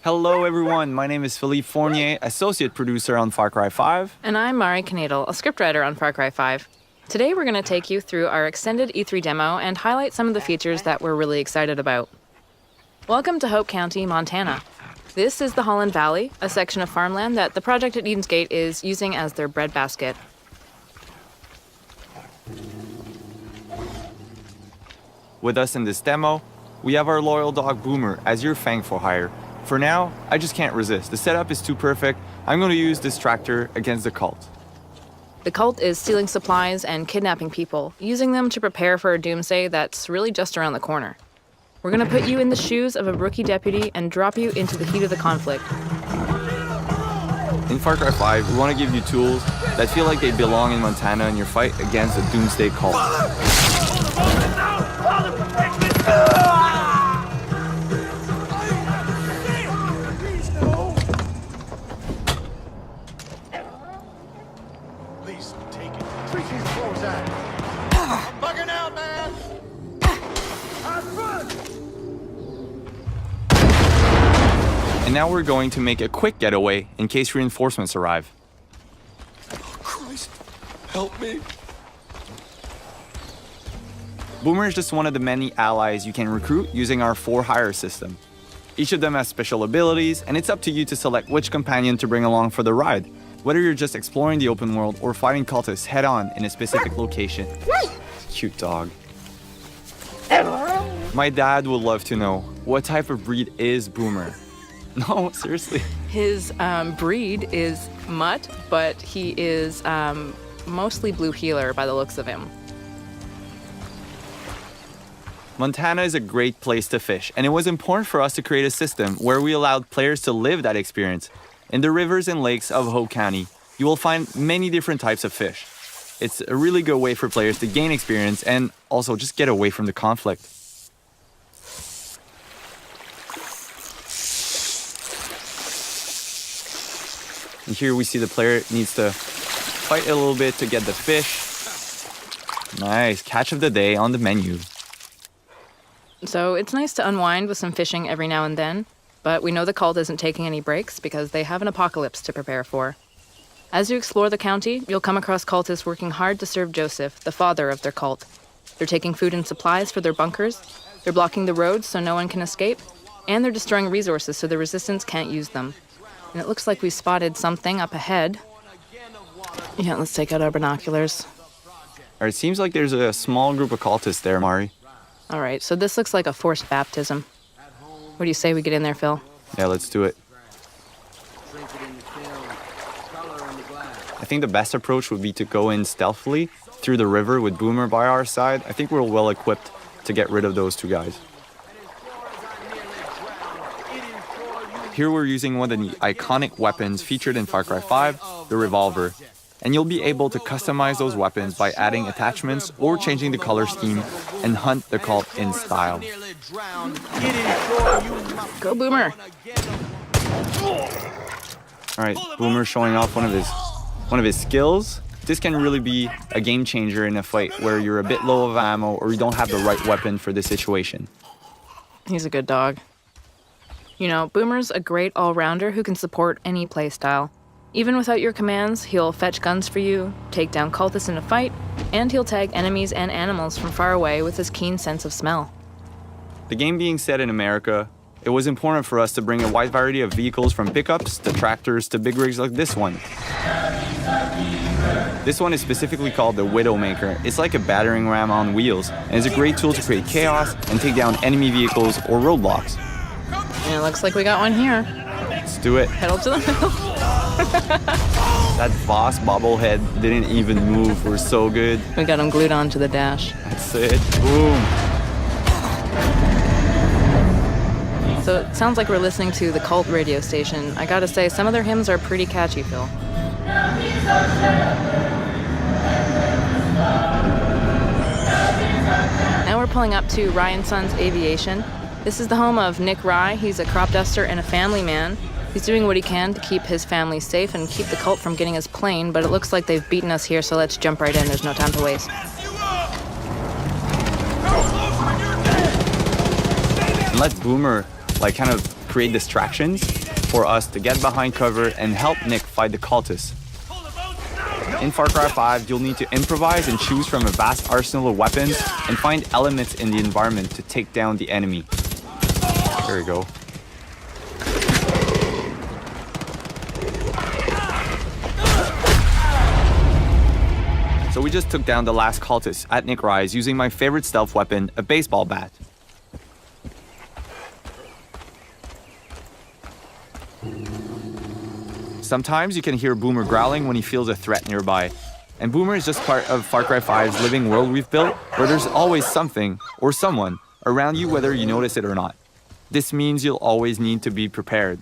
Hello everyone, my name is Philippe Fournier, associate producer on Far Cry 5. And I'm Mari Knadel, a scriptwriter on Far Cry 5. Today we're going to take you through our extended E3 demo and highlight some of the features that we're really excited about. Welcome to Hope County, Montana. This is the Holland Valley, a section of farmland that the project at Eden's Gate is using as their breadbasket. With us in this demo, we have our loyal dog Boomer as your fang for hire. For now, I just can't resist. The setup is too perfect. I'm going to use this tractor against the cult. The cult is stealing supplies and kidnapping people, using them to prepare for a doomsday that's really just around the corner. We're going to put you in the shoes of a rookie deputy and drop you into the heat of the conflict. In Far Cry 5, we want to give you tools that feel like they belong in Montana in your fight against the doomsday cult. Please take it. Treat these floors out. I'm bugging out, man. And now we're going to make a quick getaway in case reinforcements arrive. Oh, Christ, help me. Boomer is just one of the many allies you can recruit using our for-hire system. Each of them has special abilities, and it's up to you to select which companion to bring along for the ride, whether you're just exploring the open world or fighting cultists head-on in a specific location. Cute dog. My dad would love to know, what type of breed is Boomer? No, seriously. His breed is mutt, but he is mostly blue heeler by the looks of him. Montana is a great place to fish, and it was important for us to create a system where we allowed players to live that experience. In the rivers and lakes of Hope County, you will find many different types of fish. It's a really good way for players to gain experience and also just get away from the conflict. And here we see the player needs to fight a little bit to get the fish. Nice, catch of the day on the menu. So it's nice to unwind with some fishing every now and then, but we know the cult isn't taking any breaks because they have an apocalypse to prepare for. As you explore the county, you'll come across cultists working hard to serve Joseph, the father of their cult. They're taking food and supplies for their bunkers, they're blocking the roads so no one can escape, and they're destroying resources so the resistance can't use them. And it looks like we spotted something up ahead. Yeah, let's take out our binoculars. All right, it seems like there's a small group of cultists there, Mari. All right, so this looks like a forced baptism. What do you say we get in there, Phil? Yeah, let's do it. I think the best approach would be to go in stealthily through the river with Boomer by our side. I think we're well equipped to get rid of those two guys. Here we're using one of the iconic weapons featured in Far Cry 5, the revolver. And you'll be able to customize those weapons by adding attachments or changing the color scheme and hunt the cult in style. Go, Boomer! All right, Boomer showing off one of his skills. This can really be a game changer in a fight where you're a bit low of ammo or you don't have the right weapon for the situation. He's a good dog. You know, Boomer's a great all-rounder who can support any playstyle. Even without your commands, he'll fetch guns for you, take down cultists in a fight, and he'll tag enemies and animals from far away with his keen sense of smell. The game being set in America, it was important for us to bring a wide variety of vehicles from pickups to tractors to big rigs like this one. This one is specifically called the Widowmaker. It's like a battering ram on wheels, and is a great tool to create chaos and take down enemy vehicles or roadblocks. And it looks like we got one here. Let's do it. Pedal to the metal. That boss bobblehead didn't even move. We're so good. We got him glued onto the dash. That's it. Boom. So it sounds like we're listening to the cult radio station. I gotta say, some of their hymns are pretty catchy, Phil. Now we're pulling up to Ryan Sons Aviation. This is the home of Nick Rye. He's a crop duster and a family man. He's doing what he can to keep his family safe and keep the cult from getting his plane, but it looks like they've beaten us here, so let's jump right in. There's no time to waste. And let Boomer, kind of create distractions for us to get behind cover and help Nick fight the cultists. In Far Cry 5, you'll need to improvise and choose from a vast arsenal of weapons and find elements in the environment to take down the enemy. There we go. So we just took down the last cultist at Nick Rise using my favorite stealth weapon, a baseball bat. Sometimes you can hear Boomer growling when he feels a threat nearby. And Boomer is just part of Far Cry 5's living world we've built, where there's always something or someone around you whether you notice it or not. This means you'll always need to be prepared.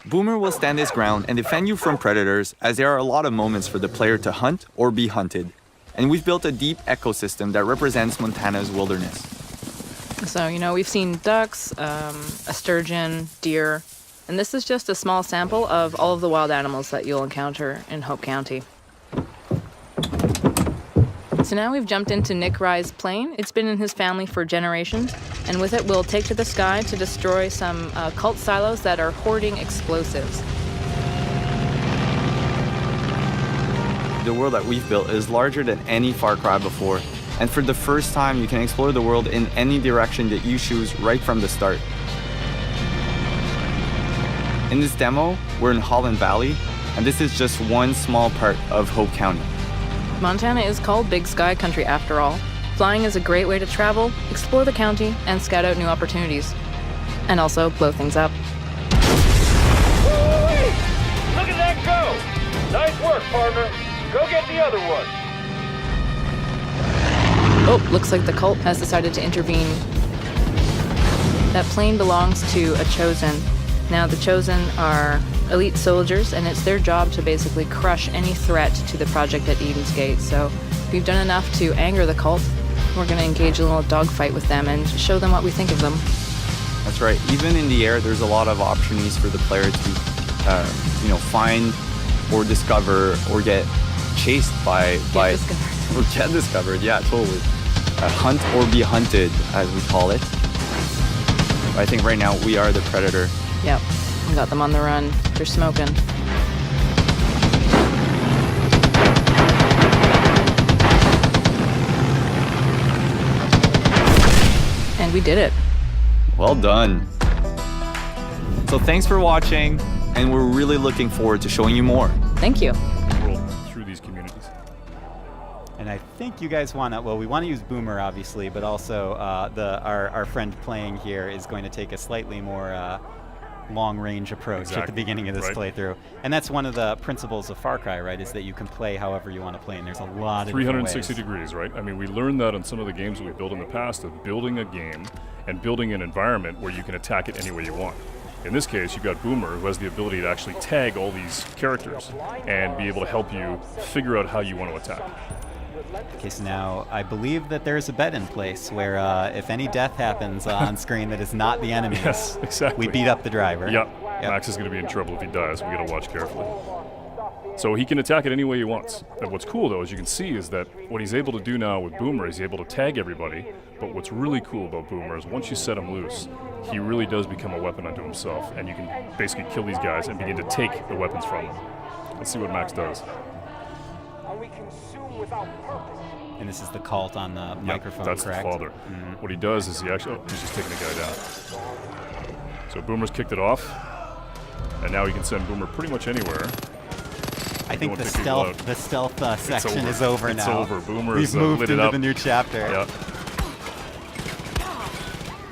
Boomer will stand his ground and defend you from predators, as there are a lot of moments for the player to hunt or be hunted. And we've built a deep ecosystem that represents Montana's wilderness. So, we've seen ducks, a sturgeon, deer, and this is just a small sample of all of the wild animals that you'll encounter in Hope County. So now we've jumped into Nick Rye's plane. It's been in his family for generations, and with it we'll take to the sky to destroy some cult silos that are hoarding explosives. The world that we've built is larger than any Far Cry before, and for the first time you can explore the world in any direction that you choose right from the start. In this demo, we're in Holland Valley, and this is just one small part of Hope County. Montana is called Big Sky Country after all. Flying is a great way to travel, explore the county, and scout out new opportunities. And also blow things up. Woo-wee! Look at that go! Nice work, partner. Go get the other one. Oh, looks like the cult has decided to intervene. That plane belongs to a Chosen. Now, the Chosen are elite soldiers, and it's their job to basically crush any threat to the project at Eden's Gate. So we've done enough to anger the cult. We're going to engage a little dogfight with them and show them what we think of them. That's right. Even in the air, there's a lot of opportunities for the player to, find or discover or get chased by Discovered. or get discovered. Yeah, totally. Hunt or be hunted, as we call it. I think right now we are the predator. Yep, we got them on the run. They're smoking. And we did it. Well done. So thanks for watching, and we're really looking forward to showing you more. Thank you. Roll through these communities. And I think you guys want to, we want to use Boomer, obviously, but also our friend playing here is going to take a slightly more long-range approach at the beginning of this playthrough. And that's one of the principles of Far Cry, right, is that you can play however you want to play, and there's a lot of 360 degrees, right? I mean, we learned that on some of the games that we built in the past of building a game and building an environment where you can attack it any way you want. In this case, you've got Boomer, who has the ability to actually tag all these characters and be able to help you figure out how you want to attack. Okay, so now I believe that there's a bet in place where if any death happens on screen that is not the enemy, Yes, exactly. we beat up the driver. Yep. Max is going to be in trouble if he dies. We got to watch carefully. So he can attack it any way he wants. And what's cool, though, as you can see, is that what he's able to do now with Boomer is he's able to tag everybody. But what's really cool about Boomer is once you set him loose, he really does become a weapon unto himself, and you can basically kill these guys and begin to take the weapons from them. Let's see what Max does. And this is the cult on the microphone, that's correct? the father. What he does is he's just taking the guy down. So Boomer's kicked it off, and now he can send Boomer pretty much anywhere. I think the stealth section is over now. It's over. Boomer We've is moved lit it into up. the new chapter. Yeah.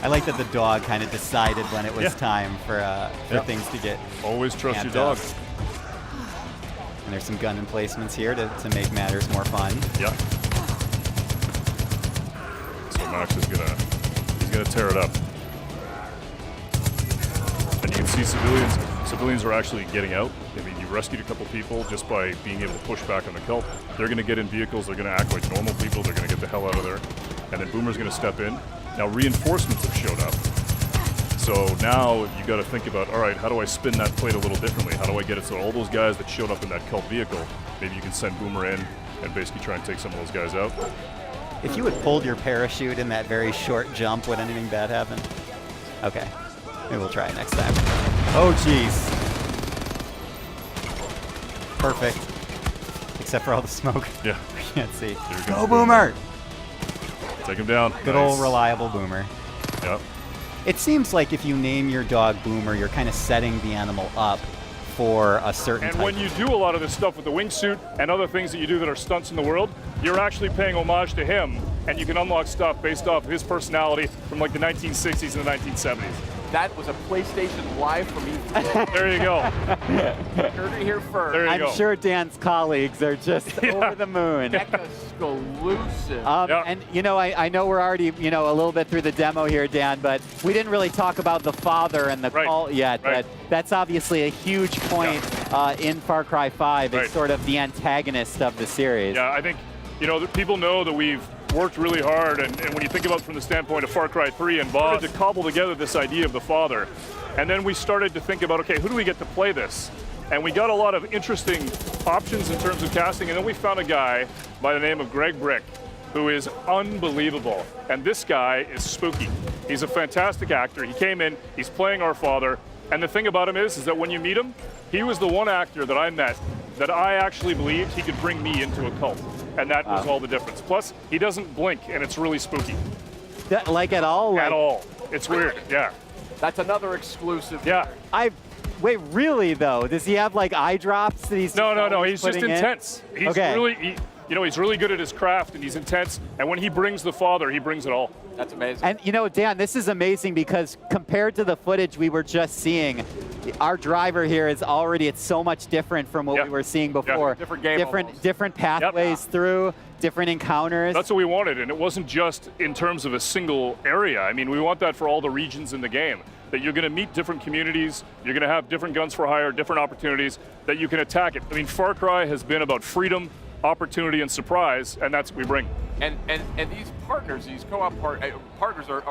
I like that the dog kind of decided when it was time for things to get. Always trust your amped dog. up. And there's some gun emplacements here to make matters more fun. Yeah. So Max is he's gonna tear it up. And you can see civilians are actually getting out. I mean, you rescued a couple people just by being able to push back on the cult. They're gonna get in vehicles, they're gonna act like normal people, they're gonna get the hell out of there. And then Boomer's gonna step in, Now reinforcements have showed up. So now you got to think about, all right, how do I spin that plate a little differently? How do I get it so all those guys that showed up in that cult vehicle, maybe you can send Boomer in and basically try and take some of those guys out. If you had pulled your parachute in that very short jump, would anything bad happen? Okay, maybe we'll try it next time. Oh, jeez. Perfect. Except for all the smoke. Yeah. We can't see. Go, Boomer! Take him down. Good Nice. old reliable Boomer. Yep. It seems like if you name your dog Boomer, you're kind of setting the animal up for a certain And type. when you do a lot of this stuff with the wingsuit and other things that you do that are stunts in the world, you're actually paying homage to him, and you can unlock stuff based off of his personality from like the 1960s and the 1970s. That was a PlayStation Live from E3. There you go. Heard it here first. There you I'm go. sure Dan's colleagues are just over the moon. Exclusive. Yeah. And you know, I know we're already a little bit through the demo here, Dan, but we didn't really talk about the father and the Right. cult yet. Right. But that's obviously a huge point in Far Cry 5. It's Right. sort of the antagonist of the series. Yeah, I think, that people know that we've worked really hard, and when you think about it from the standpoint of Far Cry 3 and Bob, to cobble together this idea of the father. And then we started to think about, okay, who do we get to play this? And we got a lot of interesting options in terms of casting, and then we found a guy by the name of Greg Brick, who is unbelievable. And this guy is spooky. He's a fantastic actor. He came in, he's playing our father, and the thing about him is that when you meet him, he was the one actor that I met that I actually believed he could bring me into a cult. And that was all the difference. Plus, he doesn't blink, and it's really spooky. Like at all? At all. It's weird, yeah. That's another exclusive. Yeah. Wait, really though? Does he have like eye drops that he's No, always he's just putting in? intense. He's Okay. really, he's really good at his craft, and he's intense. And when he brings the father, he brings it all. That's amazing. And Dan, this is amazing because compared to the footage we were just seeing, our driver here is already, it's so much different from what we were seeing before. Different game almost. different pathways through, different encounters. That's what we wanted, and it wasn't just in terms of a single area. I mean, we want that for all the regions in the game, that you're going to meet different communities, you're going to have different guns for hire, different opportunities, that you can attack it. I mean, Far Cry has been about freedom, opportunity, and surprise, and that's what we bring. And these partners, these co-op partners are